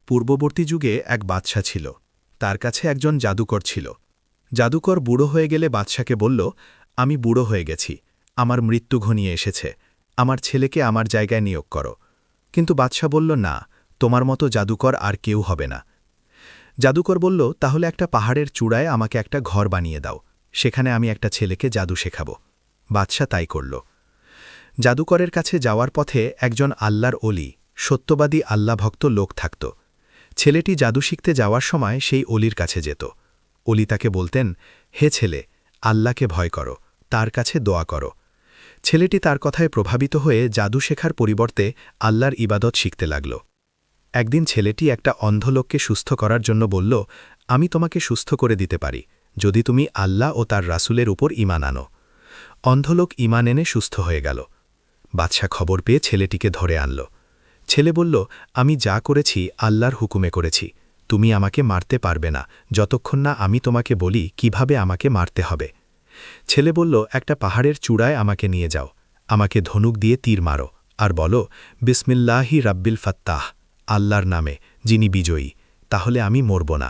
পূর্ববর্তী যুগে এক বাদশা ছিল। তার কাছে একজন জাদুকর ছিল। জাদুকর বুড়ো হয়ে গেলে বাদশাকে বলল, আমি বুড়ো হয়ে গেছি, আমার মৃত্যু ঘনিয়ে এসেছে, আমার ছেলেকে আমার জায়গায় নিয়োগ করো। কিন্তু বাদশা বলল, না, তোমার মতো জাদুকর আর কেউ হবে না। জাদুকর বলল, তাহলে একটা পাহাড়ের চূড়ায় আমাকে একটা ঘর বানিয়ে দাও, সেখানে আমি একটা ছেলেকে জাদু শেখাব। বাদশা তাই করল। জাদুকরের কাছে যাওয়ার পথে একজন আল্লাহর অলি, সত্যবাদী আল্লাহভক্ত লোক থাকত। ছেলেটি জাদু শিখতে যাওয়ার সময় সেই অলির কাছে যেত। অলি তাকে বলতেন, হে ছেলে, আল্লাহকে ভয় করো, তার কাছে দোয়া করো। ছেলেটি তার কথায় প্রভাবিত হয়ে জাদু শেখার পরিবর্তে আল্লাহর ইবাদত শিখতে লাগল। একদিন ছেলেটি একটা অন্ধ লোককে সুস্থ করার জন্য বলল, আমি তোমাকে সুস্থ করে দিতে পারি, যদি তুমি আল্লাহ ও তার রাসূলের উপর ঈমান আনো। অন্ধলোক ঈমান এনে সুস্থ হয়ে গেল। বাদশা খবর পেয়ে ছেলেটিকে ধরে আনল। ছেলে বলল, আমি যা করেছি আল্লাহর হুকুমে করেছি, তুমি আমাকে মারতে পারবে না যতক্ষণ না আমি তোমাকে বলি কিভাবে আমাকে মারতে হবে। ছেলে বলল, একটা পাহাড়ের চূড়ায় আমাকে নিয়ে যাও, আমাকে ধনুক দিয়ে তীর মারো, আর বলো, বিসমিল্লাহি রাব্বিল ফাত্তাহ, আল্লাহর নামে, যিনি বিজয়ী, তাহলে আমি মরব না।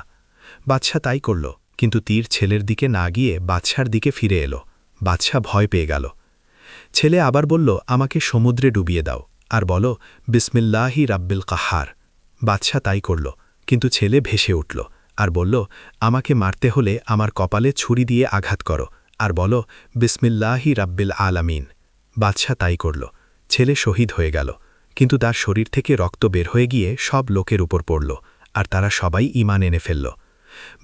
বাদশা তাই করল, কিন্তু তীর ছেলের দিকে না গিয়ে বাদশার দিকে ফিরে এলো। বাদশা ভয় পেয়ে গেল। ছেলে আবার বলল, আমাকে সমুদ্রে ডুবিয়ে দাও, আর বলো, বিসমিল্লাহি রাব্বিল কাহার। বাদশা তাই করল, কিন্তু ছেলে ভেসে উঠল, আর বলল, আমাকে মারতে হলে আমার কপালে ছুরি দিয়ে আঘাত করো, আর বলো, বিসমিল্লাহি রাব্বিল আলামিন। বাদশা তাই করল। ছেলে শহীদ হয়ে গেল, কিন্তু তার শরীর থেকে রক্ত বের হয়ে গিয়ে সব লোকের উপর পড়ল, আর তারা সবাই ঈমান এনে ফেলল।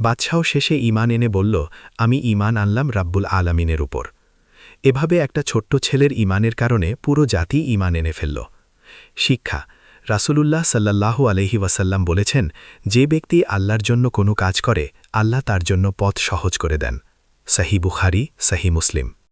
বাদশাও শেষে ঈমান এনে বলল, আমি ঈমান আনলাম রাব্বুল আলামিনের উপর। এভাবে একটা ছোট্ট ছেলের ঈমানের কারণে পুরো জাতি ঈমান এনে ফেলল। শিক্ষা: রাসূলুল্লাহ সাল্লাল্লাহু আলাইহি ওয়াসাল্লাম বলেছেন, যে ব্যক্তি আল্লাহর জন্য কোনো কাজ করে, আল্লাহ তার জন্য পথ সহজ করে দেন। সহিহ বুখারী, সহিহ মুসলিম।